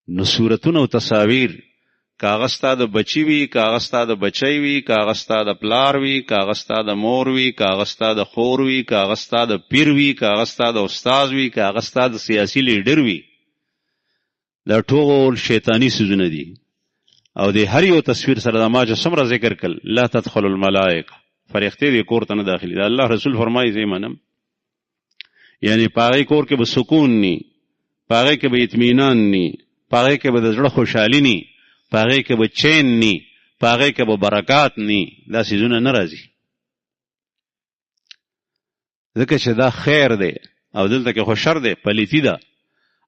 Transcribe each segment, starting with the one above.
نو صورتونه او تصاویر کاغذ ستا د بچی وي، کاغذ ستا د بچی وي، کاغذ ستا د پلار وي، کاغذ ستا د مور وي، کاغذ ستا د خور وي، کاغذ ستا د پیر وي، کاغذ ستا د استاد وي، کاغذ ستا د سیاسی لیډر وي. دا ټول شیطانی سوزونه دي. او د هر یو تصویر سره د ما چې څومره ذکر کړل لا تدخل الملائکه، فرښتې دې کور ته نه داخلي. دا الله رسول فرمایي زه منم، یعنی پاغی کور کې به سکون نی، پاغی کې به اطمینان نی، پاغی کې به د زړه خوشحالي نی، پاغی کې به چین نی، پاغی کې به برکات نی. دا سیزونه نه راځي، ځکه چې دا خیر دی او دلته کې خو شر دی، پلیتی ده.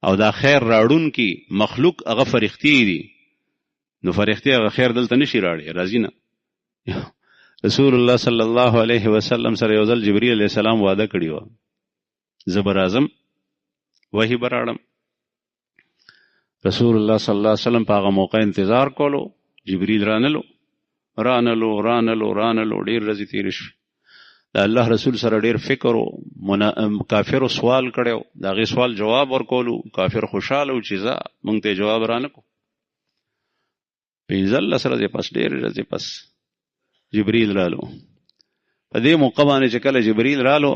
او دا خیر راړون کی مخلوق هغه فرښتې دي، نو فرښتې هغه خیر دلته نشي راړي، راځي نه. رسول الله صلی الله علیه وسلم سره یو ځل جبرئیل علیه السلام وعده کړی و، زه به راځم وحی به راړم. رسول الله صلی الله علیه وسلم په هغه موقع انتظار کولو، جبرئیل رانلو ډېر ورځې تېرې شوې. د الله رسول سره ډېر فکر و، کافرو سوال کړی و، د هغې سوال جواب ورکولو. کافر خوشحاله و چې ځه موږ ته جواب رانه کړو. 15 ورځې پس، ډېرې ورځې پس جبرئیل رالو. په دې موقع باندې چې کله جبرئیل رالو،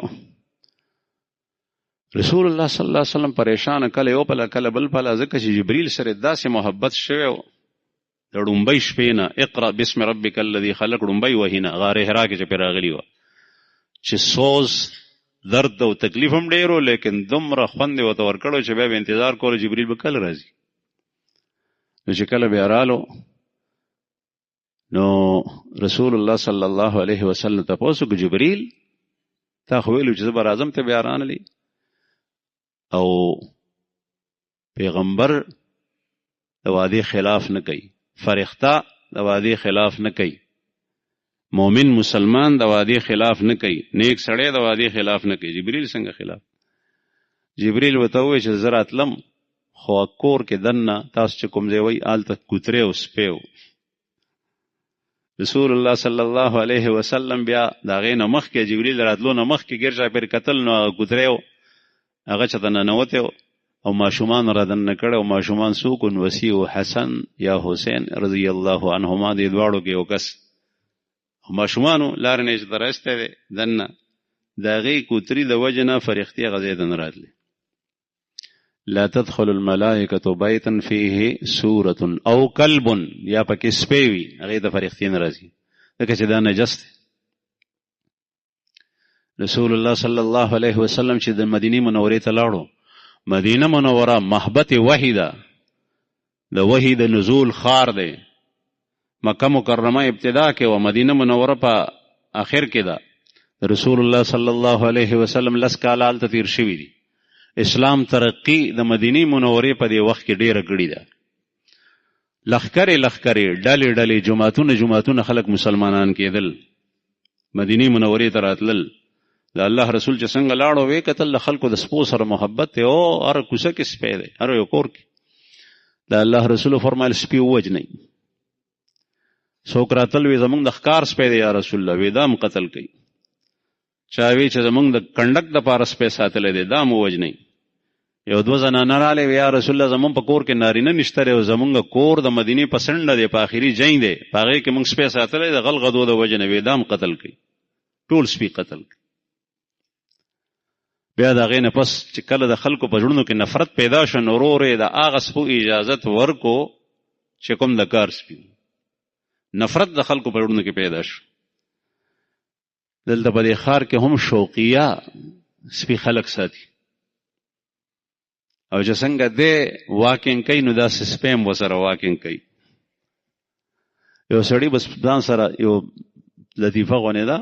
رسول الله صلی الله علیه وسلم پریشان، کله یو پله کله بل پله، ځکه چې جبرئیل سره داسې محبت شوی و. د ډومبۍ شپې نه اقرأ بسم ربک الذي خلق ډومبۍ وحي نه غار حرا کې چې پرې راغلي وه، چې سوز درد او تکلیف هم ډېر و، لیکن دومره خوند یې ورته ورکړی چې بیا به انتظار کولو جبرئیل به کله راځي. نو چې کله بیا رالو، نو رسول الله صلی الله علیه وسلم تپوس وکړو، جبرئیل تا خو ویلو چې زه به راځم، ته بیا رانلې. او پیغمبر د وعدې خلاف نه کوي، فرښته د وعدې خلاف نه کوي، مؤمن مسلمان د وعدې خلاف نه کوي، نیک سړی د وعدې خلاف نه کوي. جبرئیل څنګه خلاف؟ جبرئیل ورته وویل چې زه راتلم، خو کور کې دننه تاسو چې کوم ځای وایي هلته کوترې او سپی و. رسول الله صلی الله علیه وسلم بیا د هغې نه مخکې، جبرئیل راتلو نه مخکې ګیر چاپېر کتل، نو هغه کوترې و هغه چېرته ننوتی و او ماشومان را دننه کړی و. ماشومان څوک و؟ وسیع و حسن یا حسین رضی الله عنهما، دې دواړو کې یو کس. ماشومانو لارې نه چې ته راستی دی دننه، د هغې کوتري د وجې نه فرښتې هغه ځای ته نه راتلې. لا تدخل الملائکة بیتا فیه سورة او کلب، یا پکې سپی وي هغې ته فرښتې نه راځي، ځکه چې دا نجس دی. رسول الله صلی الله علیه وسلم چې د مدینې منورې ته لاړو، مدینه منوره محبت وحی ده، د وحی د نزول خار دی. مکه مکرمه ابتدا کې و، مدینه منوره په آخر کې ده. رسول الله صلی الله علیه وسلم 10 کاله هلته تیر شوي دي. اسلام ترقی د مدینې منورې په دې وخت کې ډېره کړې ده. لښکرې ډلې جماعتونه خلک مسلمانان کېدل، مدینې منورې ته راتلل. د الله رسول چې څنګه لاړو، وې کتل د خلکو د سپو سره محبت دی، او هر کوڅه کې سپی دی، هر یو کور کې. د الله رسول فرمایل سپي ووجنئ. څوک راتل وی زمونږ د ښکار سپی دی یا رسول الله، وی دا هم قتل کوي. چا وی چې زمونږ د کنډک دپاره سپی ساتلی دی، دا هم ووجنئ. یو 2 زنانه راغلی، وی یا رسول الله زمونږ په کور کې نارینه نشته دی، او زمونږ کور د مدینې په څنډه دی، په آخري جنګ دی، په هغې کې مونږ سپی ساتلی دی، غل غدو د وجې نه، وی دا هم قتل کوي. ټول سپي قتل کوي. بیا د هغې نه پس چې کله د خلکو په زړونو کې نفرت پیدا شو، نو ورو ورو د هغه سپو اجازت ورکو چې کوم د کار سپي، نفرت د خلکو په زړونو کې پیدا شو. دلته په دې ښار کې هم شوقیه سپي خلک ساتي، او چې څنګه دی واکینګ کوي، نو داسې سپی هم ورسره واکینګ کوي. یو سړي بس ځان سره یو لطیفه غونې ده،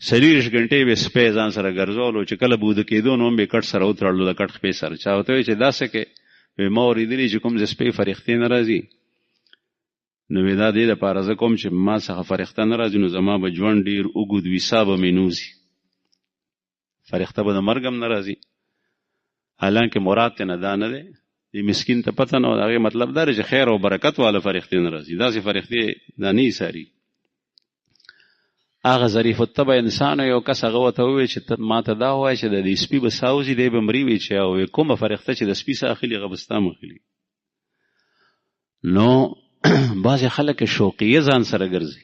40 غنټې به سپی ځان سره ګرځولو، چې کله بوده کېدو نو هم به کټ سره وتړلو، د کټ خپې سره. چا ورته وایي چې داسې کې ما اورېدلي چې کوم زه سپی فرښتې نه راځي، نو وی دا دې دپاره زه کوم چې ما څخه فرښته نه راځي، نو زما به ژوند ډېر اوږد وي، ساه به مې نوځي، فرښته به د مرګ هم نه راځي. حالانکه مراد ته نه دا نه دی، دې مسکین ته پته نه و، د هغې مطلب دا دی چې خیر او برکت واله فرښتې نه راځي، داسې فرښتې دا نه ایساري. هغه ظریف الطبع انسان یو کس هغه ورته وویل چې ما ته دا ووایه چې د دې سپي به ساه وځي، دی به مري وي چې کومه فرښته چې د سپي ساه اخلي هغه به ستا هم اخلي. نو بعضې خلک شوقیه ځان سره ګرځي،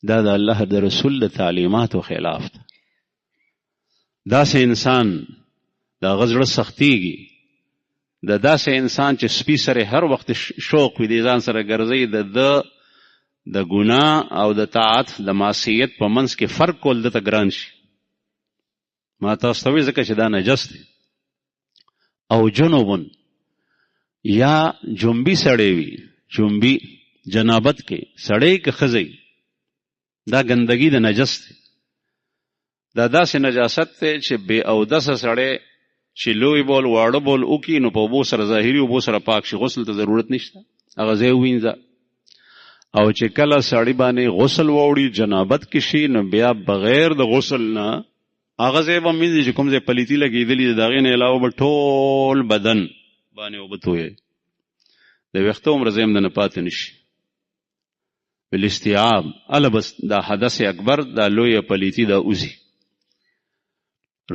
دا د الله د رسول د تعلیماتو خلاف ده. داسې انسان د هغه زړه سختیږي، د داسې انسان چې سپي سره هر وخت شوق وي د ځان سره ګرځي، د ګناه او د طاعت د معصیت په منځ کې فرق کول دته ګران شي. ما تاسو ته وایي ځکه چې دا نجس دی. او جنوبن یا جنبي سړی وي، جنبي جنابت کې سړی که ښځی، دا ګندګي د نجس دی. دا داسې نجاست دی چې بې اودسه سړی چې لوی بول واړه بول وکړي نو په اوبو سره ظاهري اوبو سره پاک شي، غسل ته ضرورت نشته، هغه ځای ووینځه. او چې کله سړی باندې غسل واوړي جنابت کې شي نو بیا بغیر د غسل نه هغه ځای به مینځي چې کوم ځای پلیتي لګېدلي د هغې نه علاوه به ټول بدن باندې اوبه تویوي، د ویښته عمره ځای هم دنه پاتې نه شي. بالاستیعاب اله بس دا حدث اکبر، دا لویه پلیتي دا اوزي.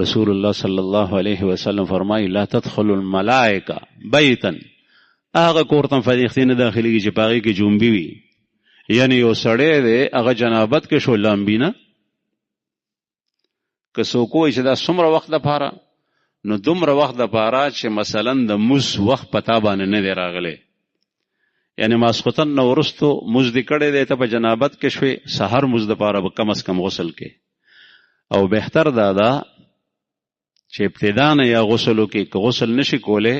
رسول الله صلی الله علیه وسلم فرمایي لا تدخل الملائکه بیتا، هغه کور ته فرښتې نه داخلېږي چې په هغې کې جنبي وي، یعنی یو سړی دی هغه جنابت کې شو لامبي نه. که څوک وایي چې دا څومره وخت دپاره، نو دومره وخت دپاره چې مثلا د مز وخت په تا باندې نه دی راغلی، یعنی ماسخوتن نه وروستو مز دې کړی دی، ته په جنابت کې شوې، سحر مز دپاره به کم از کم غسل کې. او بهتر دا ده چې ابتدا نه یا غسل وکړي، که غسل نشي کولی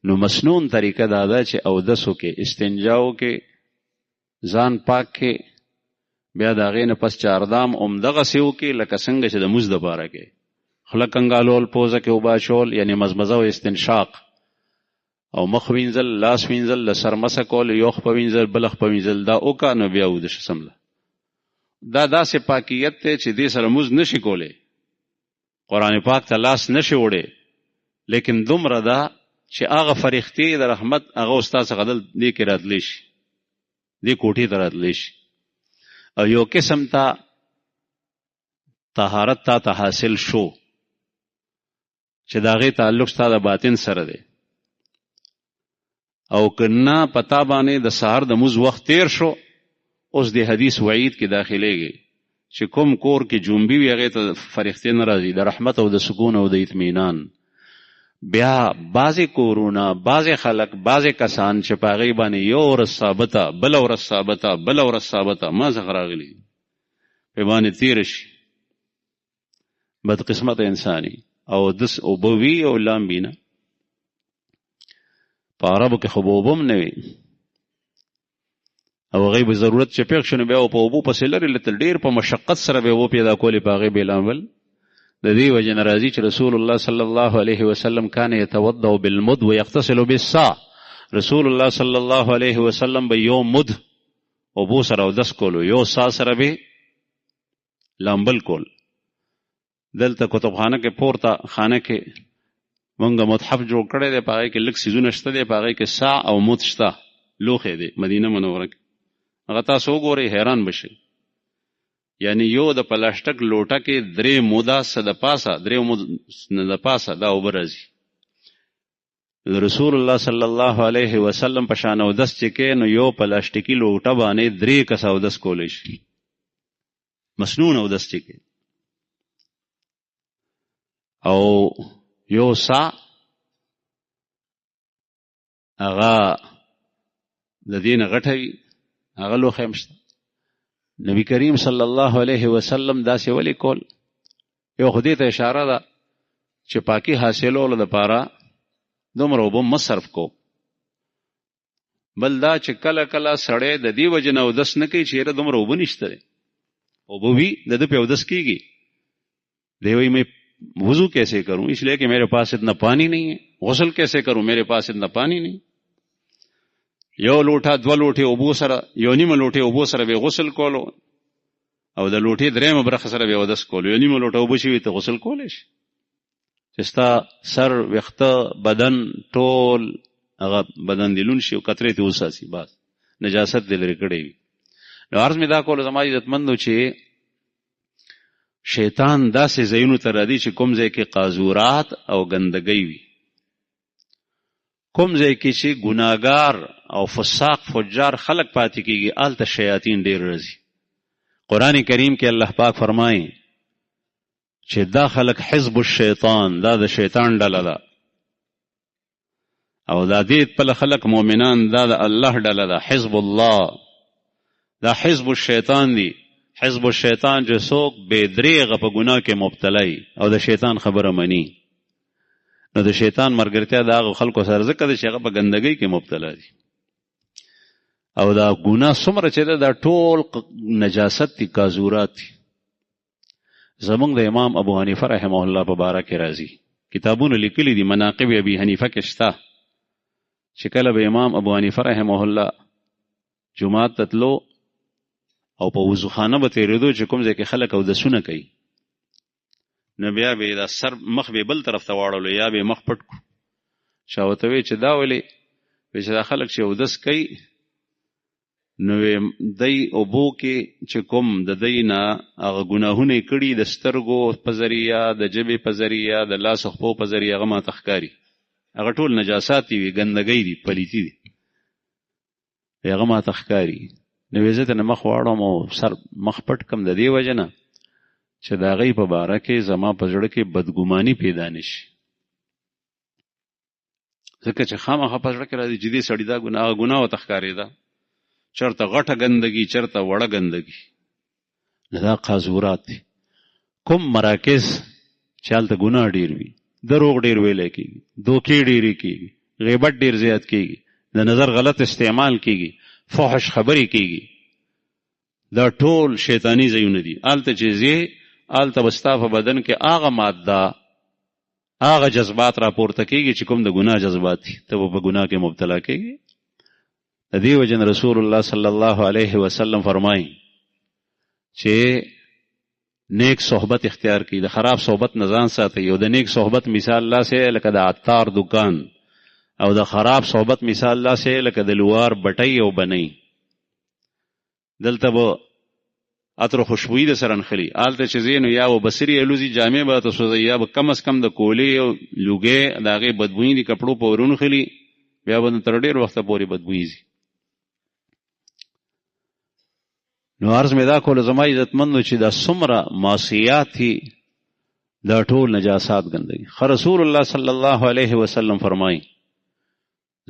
نو مسنون طریقه دا ده چې اودس وکړي، استنجا وکړي، ځان پاک کې، بیا د هغې نه پس چاردام همدغسې وکړي لکه څنګه چې د مز دپاره کې خوله کنګالول، پوزه کې اوبه اچول یعنی مزمزه او استنشاق، او مخ وینځل، لاس وینځل، له سر مسه کول، یو خپه وینځل، بله خپه وینځل، دا وکړه نو بیا ودشه سمله. دا داسې پاکیت دی چې دې سره مز نشي کولی، قرآن پاک ته لاس نشي وړی، لیکن دومره ده چې هغه فرښتې د رحمت هغه استاد څخه دې کې راتلی شي، دې کوټې ته راتلی شي. او یو قسم ته طهارت ته حاصل شو چې د هغې تعلق ستا د باطن سره دی. او که نه پتا باندې د سهار د مز وخت تیر شو، اوس د حدیث وعید کې داخلیږي چې کوم کور کې جنبي وي هغې ته فرښتې نه راځي، د رحمت او د سکون او د اطمینان. بیا بعضې کورونه، بعضې خلک، بعضې کسان چې په هغې باندې یو ورځ ثابته، بله ورځ ثابته، بله ورځ ثابته، ما څخه راغلي پې باندې تېره شي، بدقسمته انساني او دس اوبه وي او لامبي نه. په عربو کې خو به اوبه هم نه وي، او هغې به ضرورت چې پېښ شو نو بیا په اوبو پسې لرې لتل ډېر په مشقت سره به اوبه پیدا کولې په هغې به لامبل. د دې وجه نه راځي چې رسول الله صلی الله علیه وسلم کان یتوضأ بالمد ویغتسل بالصاع، رسول الله صلی الله علیه وسلم به یو مد اوبو سره اودس کولو، یو سا سره به لامبل کول. دلته کتابخانه کې پورته خانه کې مونږ متحف جوړ کړی دی، په هغې کې لږ څیزونه شته دی، په هغې کې سا او مد شته، لوښی دی مدینه منوره کې، هغه تاسو وګورئ حیران بشئ. یعنی یو د پلاسټک لوټه کې درې موده څه د پاسه، درې نه د پاسه دا اوبه راځي. رسول الله صلی الله علیه وسلم په شان اودس چې کې نو یو پلاسټیکي لوټه باندې درې کسه اودس کولی شي، مسنون اودس چې کې. او یو سا هغه د دې نه غټه وي، هغه لوښی هم شته. نبی کریم صلی الله علیه وسلم داسې ولې کول؟ یو خو دې ته اشاره ده چې پاکي حاصلولو دپاره دومره اوبه مه صرف کو. بل دا چې کله کله سړی د دې وجې نه اودس نه کوي چې یاره دومره اوبه نشته دی، اوبه وي د ده پې اودس کېږي. دی وایي میں وضو کیسے کروں، اس لیے کہ میرے پاس اتنا پانی نہیں ہے. غسل کیسے کروں، میرے پاس اتنا پانی نہیں. یو لوټه دوه لوټې اوبو سره، یو نیمه لوټې اوبو سره به غسل کولو، او د لوټې دریمه برخه سره به اودس کولو. یو نیمه لوټه اوبه شي ته غسل کولی شي چې ستا سر، ویښته، بدن ټول هغه بدن دې لون شي او کترې ته وساسي، بس نجاست دې لرې کړی وي. نو عرض مې دا کولو زما عزتمندو چې شیطان داسې ځایونو ته راځي چې کوم ځای کې قاذورات او ګندګۍ وي، کوم ځای کې چې ګناهګار او فساق فجار خلق پاتې کیږي آلته شیاطین ډیر راځي. قرآن کریم کې الله پاک فرمایي چې دا خلق حزب الشیطان، دا د شیطان ډله ده، او دا دې په خلق مؤمنان دا د الله ډله ده. حزب الله دا حزب الشیطان دی. حزب الشیطان چې څوک بې دریغه په ګناه کې مبتلا او د شیطان خبره مني، نو د شیطان مرګرتیا د هغو خلکو سره ځکه ده چې هغه په ګندګۍ کې مبتلا دي. او دا ګناه څومره چې ده دا ټول نجاست دي، کازورات دي. زمونږ د امام ابو حنیفه رحمه الله په باره کې راځي، کتابونه لیکلي دي، مناقب ابي حنیفه کې شته چې کله به امام ابو حنیفه رحمه الله جمعات ته تلو او په وضوخانه به تېرېدو چې کوم ځای کې خلک اودسونه کوي، نو بیا به دا سر مخ به بل طرف ته واړولو یا به مخ پټ کړو. چا ورته وایي چې دا ولې؟ وایي چې دا خلک چې اودس کوي نو دی اوبو کې چې کوم د دی نه هغه ګناهونه یې کړي د سترګو په ذریعه، د ژبې په ذریعه، د لاس او خپو په ذریعه، هغه ماته ښکاري. هغه ټول نجاسات دي، ګندګۍ دي، پلیتي دي، هغه ماته ښکاري. نو وایي زه ته مخ واړوم او سر مخ پټ کړم د دې وجه نه چې د هغې په باره کې زما په زړه کې بدګماني پیدا نه شي. ځکه چې خامخا په زړه کې راځي چې دې سړي دا ګناه ورته ښکارېده، چرته غټه ګندګي، چرته وړه ګندګي. نو دا قاذورات دي. کوم مراکز چې هلته ګناه ډېر وي، دروغ ډېر ویلی کېږي، دوکې ډېرې کېږي، غیبت ډېر زیات کېږي، د نظر غلط استعمال کېږي، فحش خبرې کېږي، دا ټول شیطانی ځایونه دي. هلته چې ځې هلته به ستا په بدن کې هغه ماده، هغه جذبات راپورته کېږي چې کوم د ګناه جذبات دي، ته به په ګناه کې مبتلا کېږي. د دې وجه نه رسول الله صلی الله علیه وسلم فرمایي چې نیک صحبت اختیار کړي، د خراب صحبت نه ځان ساتئ. او د نیک صحبت مثال الله سے لکه د عطار دکان، او د خراب صحبت مثال الله سے لکه د لوار بټۍ او بنۍ. دلته به عطر خوشبویي د سره نښلي، هلته چې ځې نو یا به بصري الوزي، جامې به ته سوځي، یا به کم از کم د کولې او لوګۍ د هغې بدبویي دي کپړو په ورونو خلي، بیا به تر ډېر وخته پورې بدبویي ځي. نو عرض مې دا کولو زما عزتمندو چې دا څومره معصیات دي، دا ټول نجاسات ګندوي. رسول الله صلی الله علیه وسلم فرمایي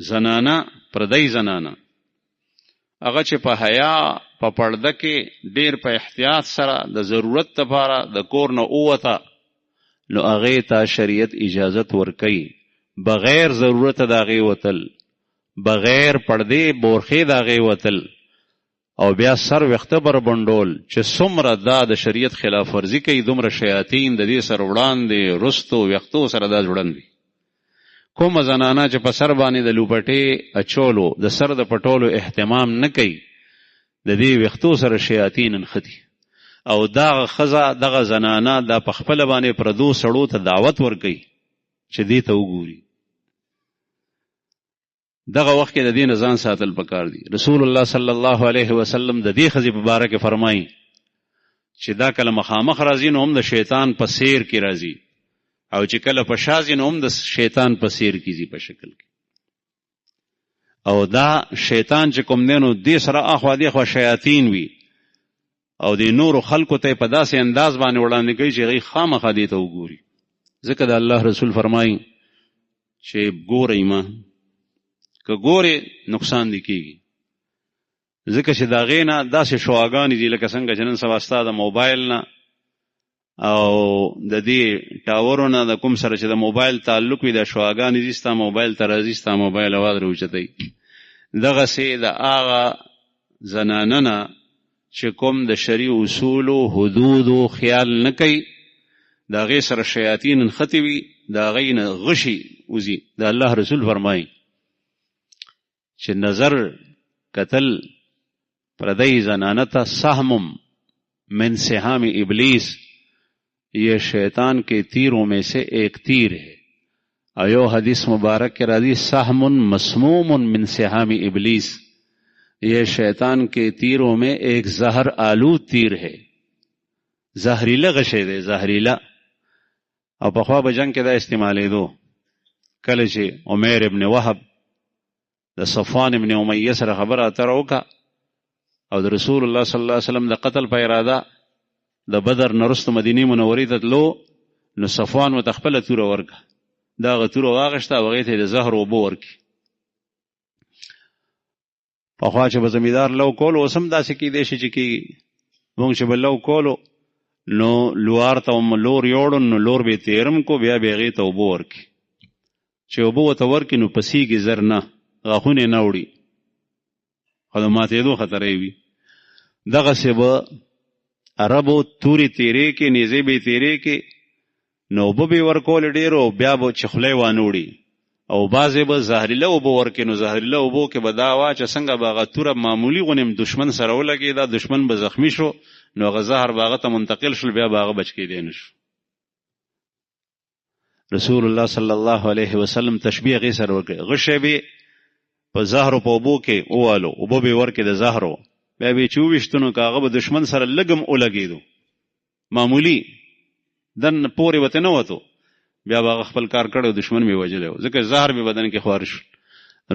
زنانه، پردی زنانه هغه چې په حیا په پرده کې ډېر په احتیاط سره د ضرورت لپاره د کور نه ووته، نو هغې ته شریعت اجازت ورکوي بغیر ضرورت د هغې وتل، بغیر پردې بورخې د هغې وتل، او بیا سر ویښته بربنډول چې څومره دا د شریعت خلاف ورزي کوي، دومره شیاطین د دې سره وړاندې رستو ویښتو سره دا ځوړند وي. کومه زنانه چې په سر باندې د لوپټې اچولو، د سر د پټولو اهتمام نه کوي، د دې ویښتو سره شیاطین نښتي. او دغه ښځه، دغه زنانه دا په خپله باندې پردو سړو ته دعوت ورکوي چې دې ته وګوري. دغه وخت کې د دې نه ځان ساتل پکار دي. رسول الله صلی الله علیه وسلم د دې ښځې په باره کې فرمایي چې دا کله مخامخ راځي نو هم د شیطان په سیر کې راځي، او چې کله په شا ځي نو هم د شیطان په سیر کې ځي په شکل کې. او دا شیطان چې کوم دی نو دې سره اخوا دېخوا شیاطین وي، او د نورو خلکو ته په داسې انداز باندې وړاندې کوي چې هغوی خامخا دې ته وګوري. ځکه د الله رسول فرمایي چې ګورئ ما، که ګورې نقصان دې کېږي. ځکه چې د هغې نه داسې شعاګانې دي لکه څنګه چې نن سبا ستا د موبایل نه او د دې ټاورو نه د کوم سره چې د موبایل تعلق وي، د شعاګانې دي، ستا موبایل ته راځي، ستا موبایل اواز راوچتوي. دغسې د هغه زنانه نه چې کوم د شرعي اصولو حدودو خیال نه کوي، د هغې سره شیاطین نښتې وي، د هغې نه غشي وځي. د الله رسول فرمایي چې نظر قتل پردی زنانه ته سهم من سهام ابلیس، یہ شیطان کے تیروں میں سے ایک تیر ہے. ایو حدیث مبارک کے راضی سهم مسموم من سهام ابلیس، یہ شیطان کے تیروں میں ایک زہر آلود تیر ہے. زہریلا غشے دے، زہریلا. او پخوا به جنگ کې دا استعمالېدو. کله چې عمیر ابن وهب د صفوان ابن امیه سره خبره اتره وکړه او د رسول الله صلی الله علیه وسلم د قتل په اراده د بدر نه وروسته مدینې منورې ته تلو، نو صفوان ورته خپله توره ورکړه، دغه توره واخېسته او هغې ته یې د زهر اوبه ورکړي. پخوا چې به زمیندار لو کولو، اوس هم داسې کیدی شي چې کېږي، مونږ چې به لو کولو نو لوار ته لور یوړو، نو لور به یې تېرم کو، بیا به یې هغې ته اوبه ورکړي. چې اوبه ورته ورکړي نو پسیږي زر نه، غاښونه یې نه وړي، خو د ماتېدو خطره وي. دغسې به عربو تورې تېرې کې، نیزې به یې تېرې کې، نو اوبه به یې ورکولې ډېرو، بیا به چې خوله یې وانه وړي، او بعضې به زهریله اوبه ورکړي. نو زهریله اوبو کې به دا وه چې څنګه به هغه توره معمولي غوندې دشمن سره ولګېده، دشمن به زخمي شو، نو هغه زهر به هغه ته منتقل شول، بیا به هغه بچ کېدی نه شو. رسول الله صلی الله علیه وسلم تشبیه هغې سره وکړي، غشی به په زهرو په اوبو کې ووالو، اوبه به یې ورکړي د زهرو، بیا به یې چې وویشتو نو که هغه به دشمن سره لږم ولګېدو، معمولي دن پورې ورته نه وتو، بیا به هغه خپل کار کړی، دشمن به یې وژلی و، ځکه زهر به بدن کې خوار شو.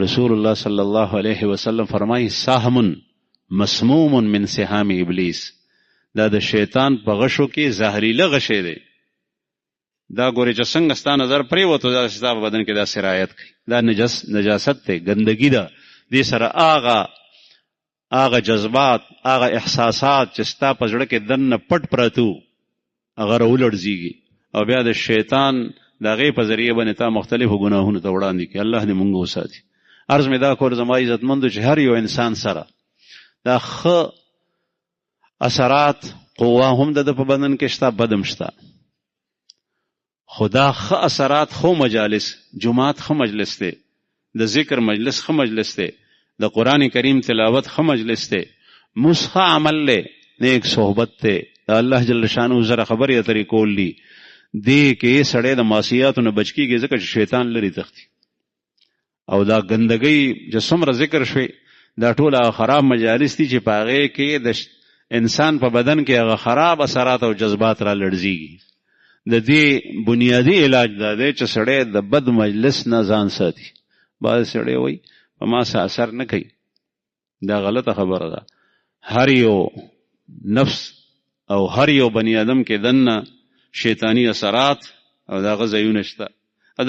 رسول الله صلی الله علیه وسلم فرمایي سهم مسموم من سهام ابلیس، دا د شیطان په غشو کې زهریله غشی دی. دا ګورې چې څنګه ستا نظر پرېوتو، دا ستا په بدن کې دا سرایت کوي، دا نجاست دی، ګندګي ده. دې سره هغه جذبات، هغه احساسات چې ستا په زړه کې دننه پټ پرتو، هغه راولړزېږي، او بیا د شیطان د هغې په ذریعه باندې تا مختلفو ګناهونو ته وړاندې کړي. الله دې مونږ وساتي. عرض مې دا کول زما عزتمندو چې هر یو انسان سره دا ښه اثرات، قوه هم د په بدن کې شته، بدم شته، خو دا ښه اثرات، خو مجالس، جماعت ښه مجلس دی، د ذکر مجلس ښه مجلس دی، د قرآن کریم تلاوت ښه مجلس دی، موس ښه عمل دی، نیک صحبت دی، د الله جل شانو سره خبرې اترې کول دي. دې کې سړی د معصیاتو نه بچ کېږي، ځکه چې شیطان لرې تښتي. او دا ګندګۍ چې څومره ذکر شوی، دا ټول هغه خراب مجالس دي چې په هغې کې د انسان په بدن کې هغه خراب اثرات او جذبات را لړزېږي. د دې بنیادي علاج دا دی چې سړی د بد مجلس نه ځان ساتي. بعض سړی وایي په ما څه اثر نه کوي، دا غلطه خبره ده. هر یو نفس او هر یو بنی آدم کې دننه شیطانی اثرات او دا هغه ځایونه شته،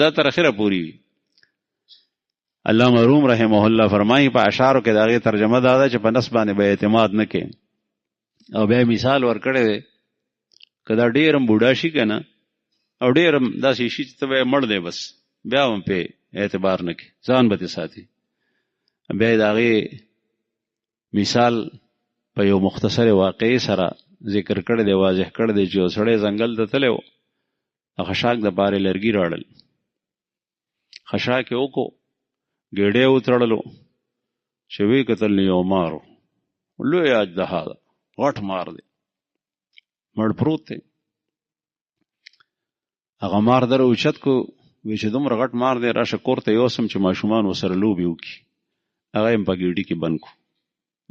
دا تر اخره پورې وي. علامه روم رحمه الله فرمایي په اشعارو کې د هغې ترجمه دا ده چې په نفس باندې به اعتماد نه کوي. او بیا مثال ورکړی دی، که دا ډېر هم بوډا شي که نه، او ډېر هم داسې شي چې ته به یې مړ دی، بس بیا هم پې اعتبار نه کوي، ځان به ترې ساتي. بیا یې د هغې مثال په یو مختصر واقعې سره ذکر کړی دی، واضح کړی دی چې یو سړی ځنګل ته تللی و، د خشاک دپارې لرګي راړل، خشاک یې وکړو، ګېډۍ یې وتړلو، چې ویې کتل نو یو مار و، لوی اجدها ده، غټ مار دی، مړ پروت دی. هغه مار در اوچت کو، وی چې دومره غټ مار دی، راشه کور ته یوسم چې ماشومان ورسره لوبې وکړي. هغه یې په ګېډۍ کې بند کړو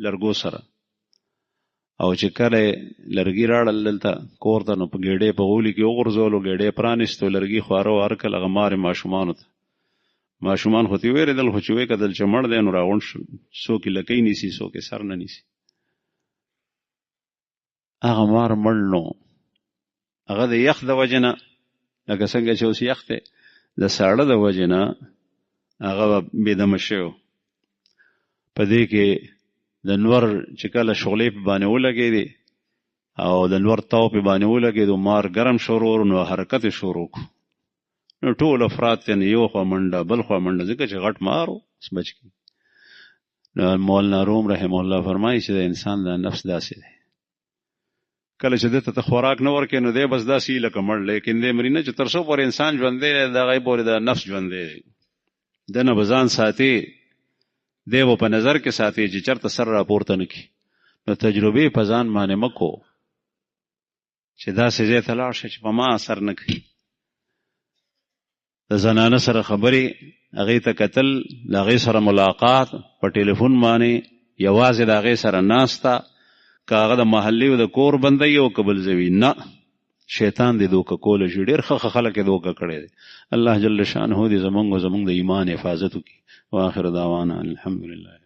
لرګو سره، او چې کله لرګي راړل دلته کور ته، نو په ګېډۍ په غولي کې وغورځولو، ګېډۍ پرانیستو، لرګي خواره واره کړل، هغه مار یې ماشومانو ته. ماشومان خو ترې وېرېدل، خو چې ویې کتل چې مړ دی، نو راغونډ شول، څوک یې لکۍ نیسي، څوک یې سر نه نیسي. هغه مار مړ نو، هغه د یخ د وجې نه، لکه څنګه چې اوس یخ دی، د ساړه د وجې نه هغه بېدمه شوی. په دې کې د نور چې کله شغلې په باندې ولګېدې او د نور تاو په باندې ولګېدو، مار ګرم شروع، نو حرکت یې شروع کړو. نو ټول افراد ته یو خوا منډه بل خوا منډه، ځکه چې غټ مار و، بچ کړي. نو مولانا روم رحمه الله فرمایي چې د انسان د نفس داسې دی، کله چې دته ته خوراک نه ورکې، نو دی بس داسې لکه مړ، لیکن دی مري نه، چې تر څو پورې انسان ژوندی دی، د هغې پورې د نفس ژوندی دی. دنه به ځان ساتي، دی به په نظر کې ساتي چې چېرته سر راپورته نه کړي. نو تجربې په ځان باندې مه کو چې داسې ځای ته لاړ شه چې په ما اثر نه کوي. د زنانه سره خبرې، هغې ته کتل، د هغې سره ملاقات په ټلیفون باندې، یوازې د هغې سره ناسته، که هغه د محلې او د کور بندی او که بل ځای وي، نه، شیطان دې دوکه کولی شي، ډېر ښه خلک یې دوکه کړی دی. الله جل شانه دې زمونږ د ایمان حفاظت وکړي. واخر دعوانا الحمدلله.